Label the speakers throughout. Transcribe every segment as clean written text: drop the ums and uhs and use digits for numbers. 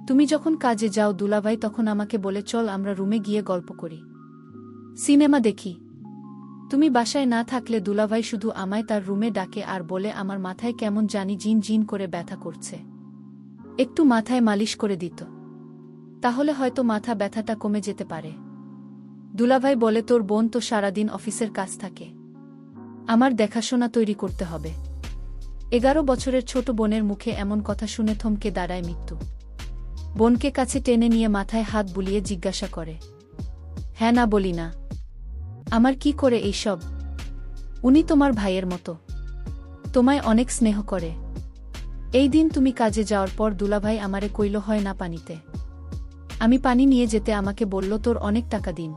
Speaker 1: তুমি যখন কাজে যাও দুলাভাই তখন আমাকে বলে চল আমরা রুমে গিয়ে গল্প করি, সিনেমা দেখি। তুমি বাসায় না থাকলে দুলাভাই শুধু আমায় তার রুমে ডাকে আর বলে আমার মাথায় কেমন জানি জিন জিন করে ব্যথা করছে, একটু মাথায় মালিশ করে দিত, তাহলে হয়তো মাথা ব্যথাটা কমে যেতে পারে। দুলাভাই বলে তোর বোন তো সারাদিন অফিসের কাজ থাকে, আমার দেখাশোনা তৈরি করতে হবে। 11 বছরের ছোট বোনের মুখে এমন কথা শুনে থমকে দাঁড়ায় মৃত্যু। বোনকে কাছে টেনে নিয়ে মাথায় হাত বুলিয়ে জিজ্ঞাসা করে, হ্যাঁ না বলি না, আমার কি করে এইসব? উনি তোমার ভাইয়ের মতো, তোমায় অনেক স্নেহ করে। এই দিন তুমি কাজে যাওয়ার পর দুলাভাই আমারে কইল হয় না পানিতে, আমি পানি নিয়ে যেতে আমাকে বলল তোর অনেক টাকা দিন,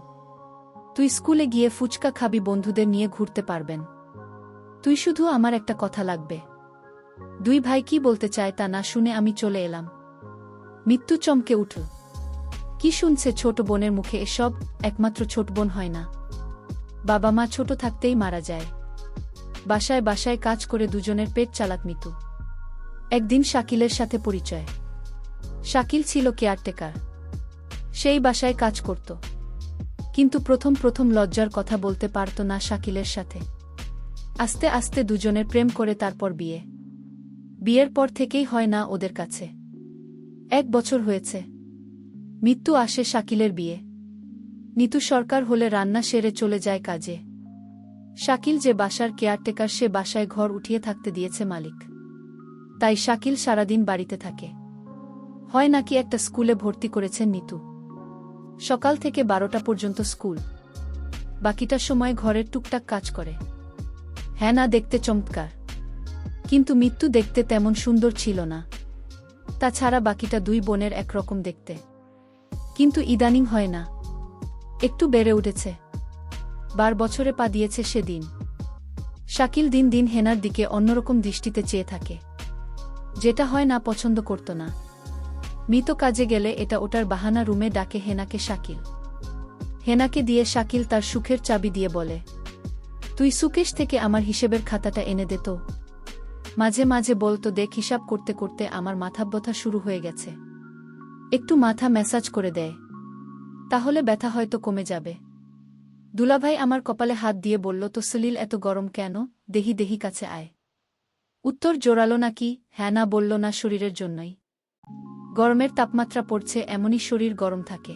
Speaker 1: তুই স্কুলে গিয়ে ফুচকা খাবি, বন্ধুদের নিয়ে ঘুরতে পারবেন, তুই শুধু আমার একটা কথা লাগবে। দুই ভাই কি বলতে চায় তা না শুনে আমি চলে এলাম। মৃত্যু চমকে উঠল, কি শুনছে ছোট বোনের মুখে এসব? একমাত্র ছোট বোন হয় না, বাবা মা ছোট থাকতেই মারা যায়। বাসায় বাসায় কাজ করে দুজনের পেট চালাক মৃত্যু। একদিন শাকিলের সাথে পরিচয়। শাকিল ছিল কেয়ারটেকার, সেই বাসায় কাজ করত, কিন্তু প্রথম প্রথম লজ্জার কথা বলতে পারত না শাকিলের সাথে। আস্তে আস্তে দুজনের প্রেম করে তারপর বিয়ে। বিয়ের পর থেকেই হয় না ওদের কাছে। 1 বছর হয়েছে। মৃত্যু আসে শাকিলের বিয়ে। নিতু সরকার হলে রান্না সেরে চলে যায় কাজে। শাকিল যে বাসার কেয়ারটেকার সে বাসায় ঘর উঠিয়ে থাকতে দিয়েছে মালিক, তাই শাকিল সারাদিন বাড়িতে থাকে। হয় নাকি একটা স্কুলে ভর্তি করেছেন নিতু। সকাল থেকে 12টা পর্যন্ত স্কুল, বাকিটা সময় ঘরের টুকটাক কাজ করে। হ্যাঁ না দেখতে চমৎকার, কিন্তু মৃত্যু দেখতে তেমন সুন্দর ছিল না। তাছাড়া বাকিটা দুই বোনের একরকম দেখতে, কিন্তু ইদানিং হয় না, একটু বেড়ে উঠেছে। 12 বছরে পা দিয়েছে সেদিন। শাকিল দিন দিন হেনার দিকে অন্যরকম দৃষ্টিতে চেয়ে থাকে, যেটা হয় না পছন্দ করত না। মৃত কাজে গেলে এটা ওটার বাহানা রুমে ডাকে হেনাকে শাকিল। হেনাকে দিয়ে শাকিল তার সুখের চাবি দিয়ে বলে, তুই সুকেশ থেকে আমার হিসেবের খাতাটা এনে দে তো। মাঝে মাঝে বলতো দেখ হিসাব করতে করতে আমার মাথা ব্যথা শুরু হয়ে গেছে, একটু মাথা ম্যাসাজ করে দেয়, তাহলে ব্যথা হয়তো কমে যাবে। দুলাভাই আমার কপালে হাত দিয়ে বলল তো সলিল এত গরম কেন, দেহি দেহি কাছে আয়। উত্তর জোরালো নাকি হ্যাঁ না বলল না, শরীরের জন্যই। গরমের তাপমাত্রা পড়ছে এমনই শরীর গরম থাকে।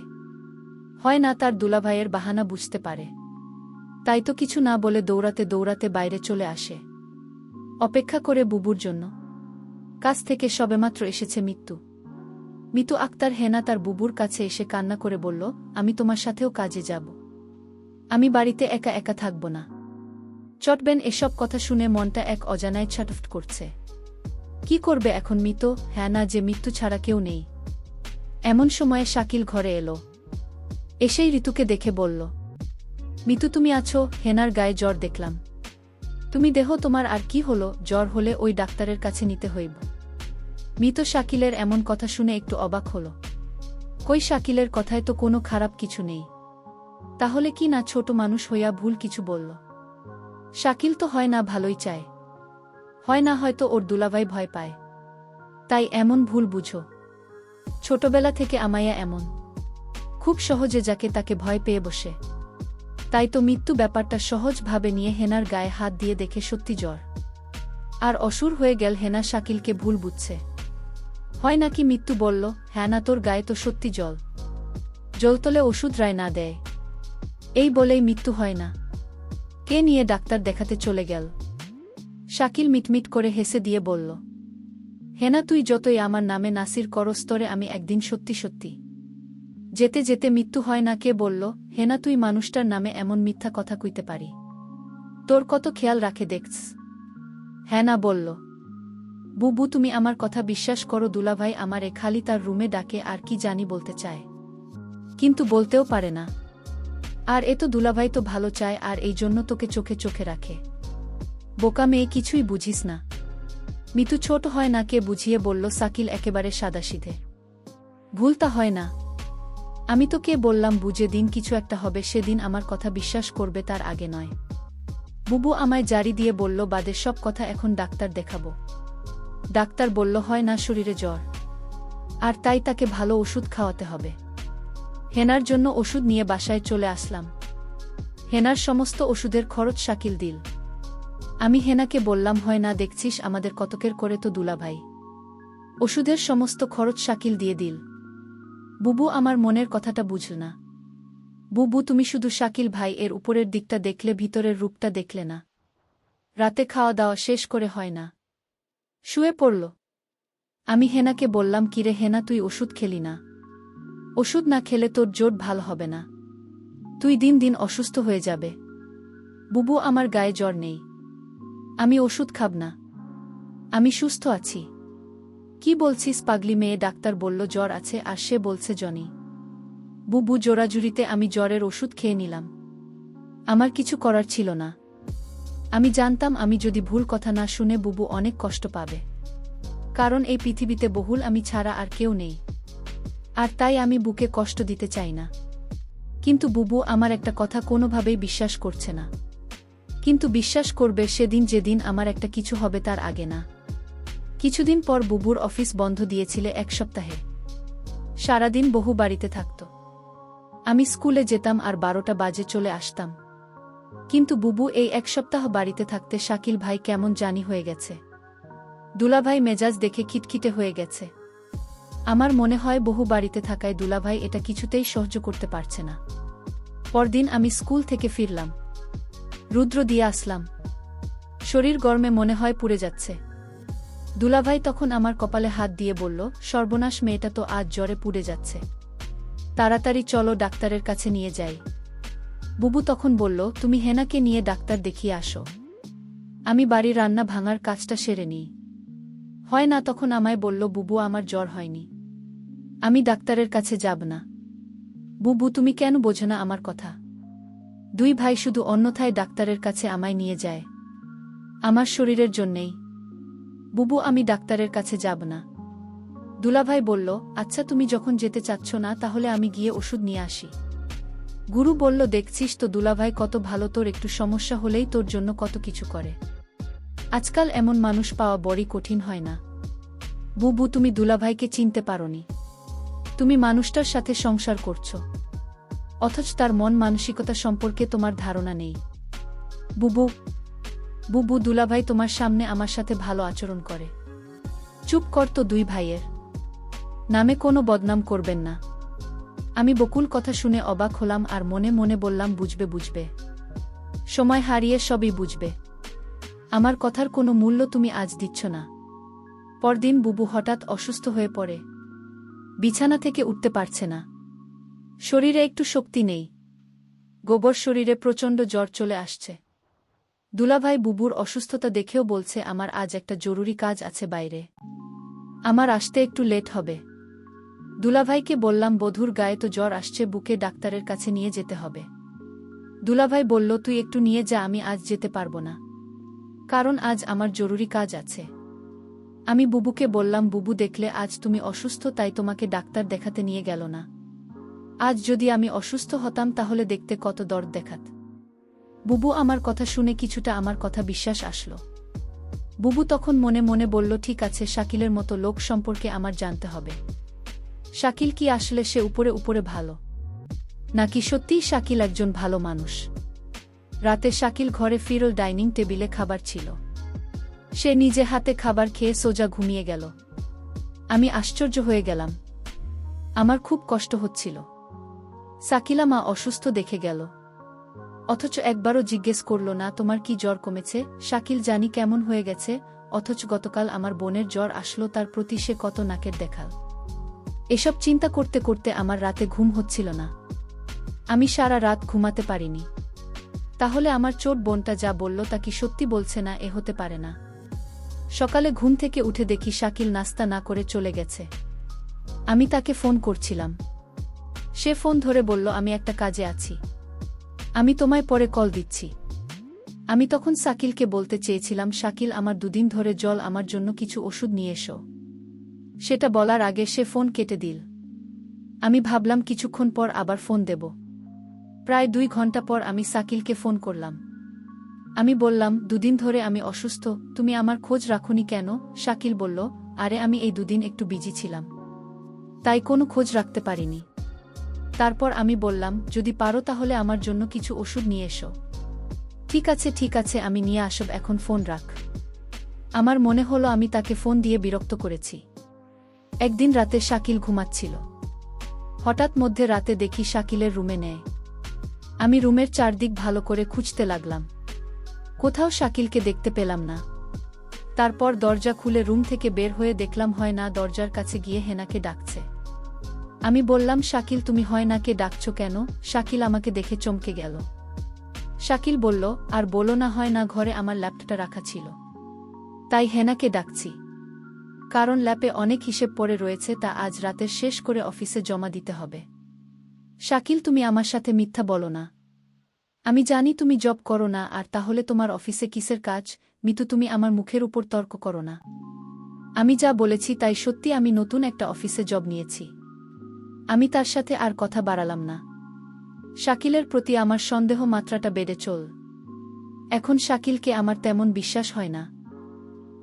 Speaker 1: হয় না তার দুলাভাইয়ের বাহানা বুঝতে পারে, তাই তো কিছু না বলে দৌড়াতে দৌড়াতে বাইরে চলে আসে, অপেক্ষা করে বুবুর জন্য। কাজ থেকে সবেমাত্র এসেছে মৃত্যু। মিতু আক্তার হেনা তার বুবুর কাছে এসে কান্না করে বলল, আমি তোমার সাথেও কাজে যাব, আমি বাড়িতে একা একা থাকব না। চটবেন এসব কথা শুনে মনটা এক অজানায় ছটফট করছে। কি করবে এখন মিতু? হ্যাঁ না যে মৃত্যু ছাড়া কেউ নেই। এমন সময়ে শাকিল ঘরে এলো, এসেই ঋতুকে দেখে বলল, মিতু তুমি আছো? হেনার গায়ে জ্বর দেখলাম, তুমি দেহ তোমার আর কি হলো? জ্বর হলে ওই ডাক্তারের কাছে নিতে হইব। মৃত শাকিলের এমন কথা শুনে একটু অবাক হল। কই শাকিলের কথায় তো কোনো খারাপ কিছু নেই, তাহলে কি না ছোট মানুষ হইয়া ভুল কিছু বলল? শাকিল তো হয় না ভালোই চায়, হয় না হয়তো ওর দুলাভাই ভয় পায়, তাই এমন ভুল বুঝো। ছোটবেলা থেকে আমায়া এমন, খুব সহজে যাকে তাকে ভয় পেয়ে বসে। তাই তো মৃত্যু ব্যাপারটা সহজভাবে নিয়ে হেনার গায়ে হাত দিয়ে দেখে সত্যি জ্বর আর অসুর হয়ে গেল। হেনা শাকিলকে ভুল বুঝছে। হয় নাকি মৃত্যু বলল, হ্যাঁ না তোর গায়ে তো সত্যি জল জলতলে ওষুধ রায় না দেয়। এই বলেই মৃত্যু হয় না কে নিয়ে ডাক্তার দেখাতে চলে গেল। শাকিল মিটমিট করে হেসে দিয়ে বলল, হেনা তুই যতই আমার নামে নাসির করস্তরে আমি একদিন সত্যি সত্যি। যেতে যেতে মৃত্যু হয় না কে বলল, হেনা তুই মানুষটার নামে এমন মিথ্যা কথা কইতে পারি? তোর কত খেয়াল রাখে দেখছ। হ্যাঁ না বলল, বুবু তুমি আমার কথা বিশ্বাস করো, দুলাভাই আমারে খালি তার রুমে ডাকে আর কি জানি বলতে চায়, কিন্তু বলতেও পারে না। আর এ তো দুলাভাই তো ভালো চায় আর এই জন্য তোকে চোখে চোখে রাখে। বোকা মেয়ে, কিছুই বুঝিস না। মিতু ছোট হয় না কে বুঝিয়ে বলল। শাকিল একেবারে সাদাসিধে, ভুলটা হয় না। আমি তো কে বললাম বুঝে দিন কিছু একটা হবে সেদিন আমার কথা বিশ্বাস করবে, তার আগে নয়। বুবু আমায় জারি দিয়ে বলল বাদের সব কথা এখন ডাক্তার দেখাবো। ডাক্তার বলল হয় না শরীরে জ্বর আর তাই তাকে ভালো ওষুধ খাওয়াতে হবে। হেনার জন্য ওষুধ নিয়ে বাসায় চলে আসলাম। হেনার সমস্ত ওষুধের খরচ শাকিল দিল। আমি হেনাকে বললাম, হয় না দেখছিস আমাদের কতকের করে তো দুলাভাই। ওষুধের সমস্ত খরচ শাকিল দিয়ে দিল। বুবু আমার মনের কথাটা বুঝল না। বুবু তুমি শুধু শাকিল ভাই এর উপরের দিকটা দেখলে, ভিতরের রূপটা দেখলে না। রাতে খাওয়া দাওয়া শেষ করে হয় না, শুয়ে পড়ল। আমি হেনাকে বললাম, কিরে হেনা তুই ওষুধ খেলি না? ওষুধ না খেলে তোর জোট ভালো হবে না, তুই দিন দিন অসুস্থ হয়ে যাবে। বুবু আমার গায়ে জ্বর নেই, আমি ওষুধ খাব না, আমি সুস্থ আছি। কি বলছিস পাগলি মেয়ে? ডাক্তার বলল জ্বর আছে আর সে বলছে জনি। বুবু জোরাজুরিতে আমি জ্বরের ওষুধ খেয়ে নিলাম। আমার কিছু করার ছিল না। আমি জানতাম আমি যদি ভুল কথা না শুনে বুবু অনেক কষ্ট পাবে, কারণ এই পৃথিবীতে বহুল আমি ছাড়া আর কেউ নেই, আর তাই আমি বুকে কষ্ট দিতে চাই না। কিন্তু বুবু আমার একটা কথা কোনোভাবেই বিশ্বাস করছে না। কিন্তু বিশ্বাস করবে সেদিন যেদিন আমার একটা কিছু হবে, তার আগে না। কিছুদিন পর বুবুর অফিস বন্ধ দিয়েছিলে 1 সপ্তাহে। সারাদিন বহু বাড়িতে থাকত। আমি স্কুলে যেতাম আর 12টা বাজে চলে আসতাম। কিন্তু বুবু এই 1 সপ্তাহ বাড়িতে থাকতে শাকিল ভাই কেমন জানি হয়ে গেছে। দুলাভাই মেজাজ দেখে খিটখিটে হয়ে গেছে। আমার মনে হয় বহু বাড়িতে থাকায় দুলাভাই এটা কিছুতেই সহ্য করতে পারছে না। পরদিন আমি স্কুল থেকে ফিরলাম, রুদ্র দিয়ে আসলাম। শরীর গরমে মনে হয় পুড়ে যাচ্ছে। দুলাভাই তখন আমার কপালে হাত দিয়ে বলল, সর্বনাশ, মেয়েটা তো আজ জ্বরে পুড়ে যাচ্ছে, তাড়াতাড়ি চলো ডাক্তারের কাছে নিয়ে যাই। বুবু তখন বলল, তুমি হেনাকে নিয়ে ডাক্তার দেখিয়ে আসো, আমি বাড়ির রান্না ভাঙার কাজটা সেরে নিই। হয় না তখন আমায় বলল, বুবু আমার জ্বর হয়নি, আমি ডাক্তারের কাছে যাব না। বুবু তুমি কেন বোঝো না আমার কথা? 2 ভাই শুধু অন্যথায় ডাক্তারের কাছে আমায় নিয়ে যায়, আমার শরীরের জন্যেই। বুবু আমি ডাক্তারের কাছে যাব না। দুলাভাই বলল, আচ্ছা তুমি যখন যেতে চাচ্ছ না তাহলে আমি গিয়ে ওষুধ নিয়ে আসি। গুরু বলল, দেখছিস তো দুলাভাই কত ভালো, তোর একটু সমস্যা হলেই তোর জন্য কত কিছু করে। আজকাল এমন মানুষ পাওয়া বড়ই কঠিন হয় না। বুবু তুমি দুলাভাইকে চিনতে পারোনি, তুমি মানুষটার সাথে সংসার করছো, অথচ তার মন মানসিকতা সম্পর্কে তোমার ধারণা নেই। বুবু বুবু দুলাভাই তোমার সামনে আমার সাথে ভালো আচরণ করে। চুপ কর তো, 2 ভাইয়ের নামে কোনো বদনাম করবেন না। আমি বকুল কথা শুনে অবাক হলাম আর মনে মনে বললাম, বুঝবে বুঝবে, সময় হারিয়ে সবই বুঝবে। আমার কথার কোনো মূল্য তুমি আজ দিচ্ছ না। পরদিন বুবু হঠাৎ অসুস্থ হয়ে পড়ে, বিছানা থেকে উঠতে পারছে না, শরীরে একটু শক্তি নেই, গোবর শরীরে প্রচণ্ড জ্বর চলে আসছে। দুলাভাই বুবুর অসুস্থতা দেখেও বলছে, আমার আজ একটা জরুরি কাজ আছে বাইরে, আমার আসতে একটু লেট হবে। দুলাভাইকে বললাম, বধূর গায়ে তো জ্বর আসছে, বুকে ডাক্তারের কাছে নিয়ে যেতে হবে। দুলাভাই বলল, তুই একটু নিয়ে যা, আমি আজ যেতে পারবো না, কারণ আজ আমার জরুরি কাজ আছে। আমি বুবুকে বললাম, বুবু দেখলে আজ তুমি অসুস্থ, তাই তোমাকে ডাক্তার দেখাতে নিয়ে গেল না। আজ যদি আমি অসুস্থ হতাম তাহলে দেখতে কত দর্দ দেখাত। বুবু আমার কথা শুনে কিছুটা আমার কথা বিশ্বাস আসলো। বুবু তখন মনে মনে বলল, ঠিক আছে, শাকিলের মতো লোক সম্পর্কে আমার জানতে হবে। শাকিল কি আসলে সে উপরে উপরে ভালো, নাকি সত্যিই শাকিল একজন ভালো মানুষ? রাতে শাকিল ঘরে ফিরল, ডাইনিং টেবিলে খাবার ছিল, সে নিজে হাতে খাবার খেয়ে সোজা ঘুমিয়ে গেল। আমি আশ্চর্য হয়ে গেলাম, আমার খুব কষ্ট হচ্ছিল। শাকিলা মা অসুস্থ দেখে গেল, অথচ একবারও জিজ্ঞেস করল না, তোমার কি জ্বর কমেছে? শাকিল জানি কেমন হয়ে গেছে, অথচ গতকাল আমার বোনের জ্বর আসলো, তার প্রতি সে কত নাকের দেখাল। এসব চিন্তা করতে করতে আমার রাতে ঘুম হচ্ছিল না, আমি সারা রাত ঘুমাতে পারিনি। তাহলে আমার চোট বোনটা যা বলল তা কি সত্যি বলছে না? এ হতে পারে না। সকালে ঘুম থেকে উঠে দেখি শাকিল নাস্তা না করে চলে গেছে। আমি তাকে ফোন করছিলাম, সে ফোন ধরে বলল, আমি একটা কাজে আছি, আমি তোমায় পরে কল দিচ্ছি। আমি তখন শাকিলকে বলতে চেয়েছিলাম, শাকিল আমার 2 দিন ধরে জল, আমার জন্য কিছু ওষুধ নিয়ে এসো। সেটা বলার আগে সে ফোন কেটে দিল। আমি ভাবলাম কিছুক্ষণ পর আবার ফোন দেব। প্রায় 2 ঘন্টা পর আমি শাকিলকে ফোন করলাম। আমি বললাম, 2 দিন ধরে আমি অসুস্থ, তুমি আমার খোঁজ রাখোনি কেন? শাকিল বলল, আরে আমি এই 2 দিন একটু বিজি ছিলাম, তাই কোনো খোঁজ রাখতে পারিনি। তারপর আমি বললাম, যদি পারো তাহলে আমার জন্য কিছু ওষুধ নিয়ে এসো। ঠিক আছে আমি নিয়ে আসব, এখন ফোন রাখ। আমার মনে হলো আমি তাকে ফোন দিয়ে বিরক্ত করেছি। একদিন রাতে শাকিল ঘুমাচ্ছিল। হঠাৎ মধ্যে রাতে দেখি শাকিলের রুমে নেয়। আমি রুমের চারদিক ভালো করে খুঁজতে লাগলাম। কোথাও শাকিলকে দেখতে পেলাম না। তারপর দরজা খুলে রুম থেকে বের হয়ে দেখলাম হয় না দরজার কাছে গিয়ে হেনাকে ডাকছে। আমি বললাম, শাকিল তুমি হয় নাকে ডাকছো কেন? শাকিল আমাকে দেখে চমকে গেল। শাকিল বলল, আর বলো না, হয় না ঘরে আমার ল্যাপটপটা রাখা ছিল, তাই হেনাকে ডাকছি। কারণ ল্যাপে অনেক হিসেব পড়ে রয়েছে, তা আজ রাতের শেষ করে অফিসে জমা দিতে হবে। শাকিল তুমি আমার সাথে মিথ্যা বলো না। আমি জানি তুমি জব করো না, আর তাহলে তোমার অফিসে কিসের কাজ? মিতু তুমি আমার মুখের উপর তর্ক করো না। আমি যা বলেছি তাই সত্যি, আমি নতুন একটা অফিসে জব নিয়েছি। আমি তার সাথে আর কথা বাড়ালাম না। শাকিলের প্রতি আমার সন্দেহ মাত্রাটা বেড়ে চল। এখন শাকিলকে আমার তেমন বিশ্বাস হয় না।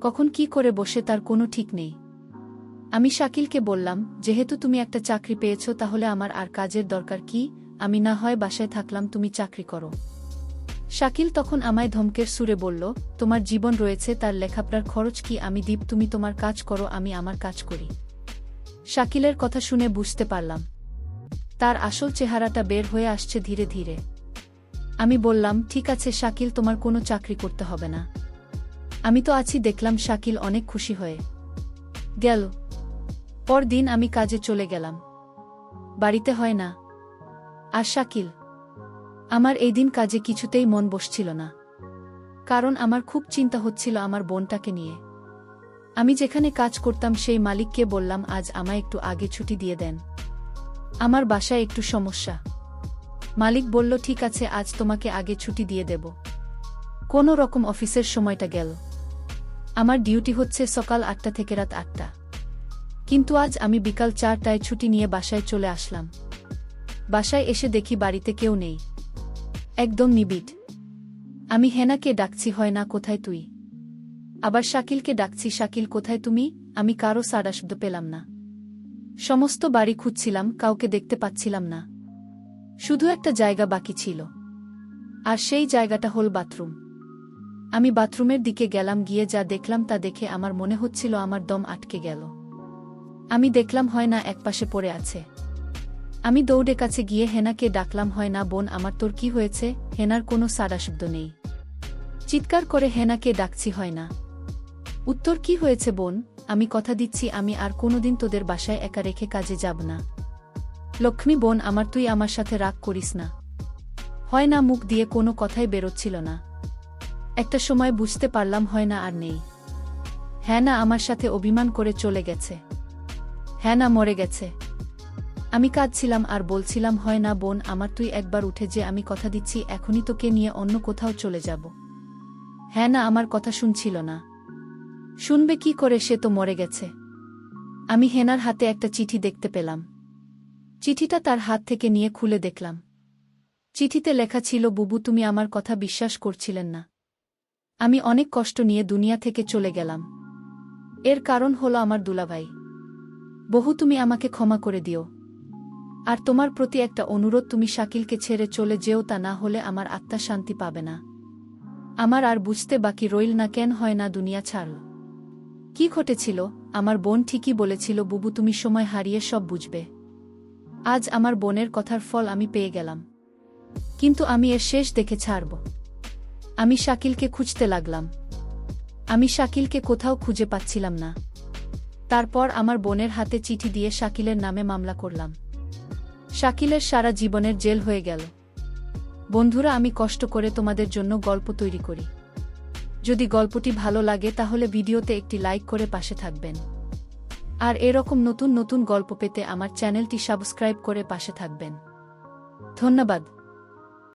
Speaker 1: কখন কি করে বসে তার কোনো ঠিক নেই। আমি শাকিলকে বললাম, যেহেতু তুমি একটা চাকরি পেয়েছ তাহলে আমার আর কাজের দরকার কি? আমি না হয় বাসায় থাকলাম, তুমি চাকরি করো। শাকিল তখন আমায় ধমকের সুরে বলল, তোমার জীবন রয়েছে, তার লেখাপড়ার খরচ কি আমি দিব? তুমি তোমার কাজ করো, আমি আমার কাজ করি। শাকিলের কথা শুনে বুঝতে পারলাম তার আসল চেহারাটা বের হয়ে আসছে ধীরে ধীরে। আমি বললাম, ঠিক আছে শাকিল, তোমার কোনো চাকরি করতে হবে না, আমি তো আছি। দেখলাম শাকিল অনেক খুশি হয়ে গেল। পরদিন আমি কাজে চলে গেলাম। বাড়িতে হয় না আর শাকিল। আমার এই দিন কাজে কিছুতেই মন বসছিল না, কারণ আমার খুব চিন্তা হচ্ছিল আমার বোনটাকে নিয়ে। আমি যেখানে কাজ করতাম সেই মালিককে বললাম, আজ আমায় একটু আগে ছুটি দিয়ে দেন, আমার বাসায় একটু সমস্যা। মালিক বলল, ঠিক আছে, আজ তোমাকে আগে ছুটি দিয়ে দেব। কোনো রকম অফিসের সময়টা গেল। আমার ডিউটি হচ্ছে সকাল 8টা থেকে রাত 8টা, কিন্তু আজ আমি বিকাল 4টায় ছুটি নিয়ে বাসায় চলে আসলাম। বাসায় এসে দেখি বাড়িতে কেউ নেই, একদম নিবিড়। আমি হেনাকে ডাকছি, হয় না কোথায় তুই? আবার শাকিলকে ডাকছি, শাকিল কোথায় তুমি? আমি কারো সাড়া শব্দ পেলাম না। সমস্ত বাড়ি খুঁজছিলাম, কাউকে দেখতে পাচ্ছিলাম না। শুধু একটা জায়গা বাকি ছিল, আর সেই জায়গাটা হল বাথরুম। আমি বাথরুমের দিকে গেলাম, গিয়ে যা দেখলাম তা দেখে আমার মনে হচ্ছিল আমার দম আটকে গেল। আমি দেখলাম হয় না একপাশে পড়ে আছে। আমি দৌড়ে কাছে গিয়ে হেনাকে ডাকলাম, হয় না বোন আমার, তোর কি হয়েছে? হেনার কোনো সাড়া শব্দ নেই। চিৎকার করে হেনাকে ডাকছি, হয় না। উত্তর, কি হয়েছে বোন? আমি কথা দিচ্ছি আমি আর কোনোদিন তোদের বাসায় একা রেখে কাজে যাব না। লক্ষ্মী বোন আমার, তুই আমার সাথে রাগ করিস না। হয় না মুখ দিয়ে কোনো কথাই বেরোচ্ছিল না। একটা সময় বুঝতে পারলাম হয় না আর নেই। হ্যাঁ না আমার সাথে অভিমান করে চলে গেছে। হ্যাঁ না মরে গেছে। আমি কাঁদছিলাম আর বলছিলাম, হয় না বোন আমার, তুই একবার উঠে যে, আমি কথা দিচ্ছি এখনই তোকে নিয়ে অন্য কোথাও চলে যাব। হ্যাঁ না আমার কথা শুনছিল না। শুনবে কি করে, সে তো মরে গেছে। আমি হেনার হাতে একটা চিঠি দেখতে পেলাম। চিঠিটা তার হাত থেকে নিয়ে খুলে দেখলাম। চিঠিতে লেখা ছিল, বুবু তুমি আমার কথা বিশ্বাস করছিলেন না। আমি অনেক কষ্ট নিয়ে দুনিয়া থেকে চলে গেলাম। এর কারণ হলো আমার দুলাভাই। বহু তুমি আমাকে ক্ষমা করে দিও। আর তোমার প্রতি একটা অনুরোধ, তুমি শাকিলকে ছেড়ে চলে যেও, তা না হলে আমার আত্মা শান্তি পাবে না। আমার আর বুঝতে বাকি রইল না কেন হয় না দুনিয়া ছাড়ল। কি ঘটেছিল? আমার বোন ঠিকই বলেছিল, বুবু তুমি সময় হারিয়ে সব বুঝবে। আজ আমার বোনের কথার ফল আমি পেয়ে গেলাম, কিন্তু আমি এর শেষ দেখে ছাড়ব। আমি শাকিলকে খুঁজতে লাগলাম। আমি শাকিলকে কোথাও খুঁজে পাচ্ছিলাম না। তারপর আমার বোনের হাতে চিঠি দিয়ে শাকিলের নামে মামলা করলাম। শাকিলের সারা জীবনের জেল হয়ে গেল। বন্ধুরা, আমি কষ্ট করে তোমাদের জন্য গল্প তৈরি করি। যদি গল্পটি ভালো লাগে তাহলে ভিডিওতে একটি লাইক করে পাশে থাকবেন। আর এরকম নতুন নতুন গল্প পেতে আমার চ্যানেলটি সাবস্ক্রাইব করে পাশে থাকবেন। ধন্যবাদ।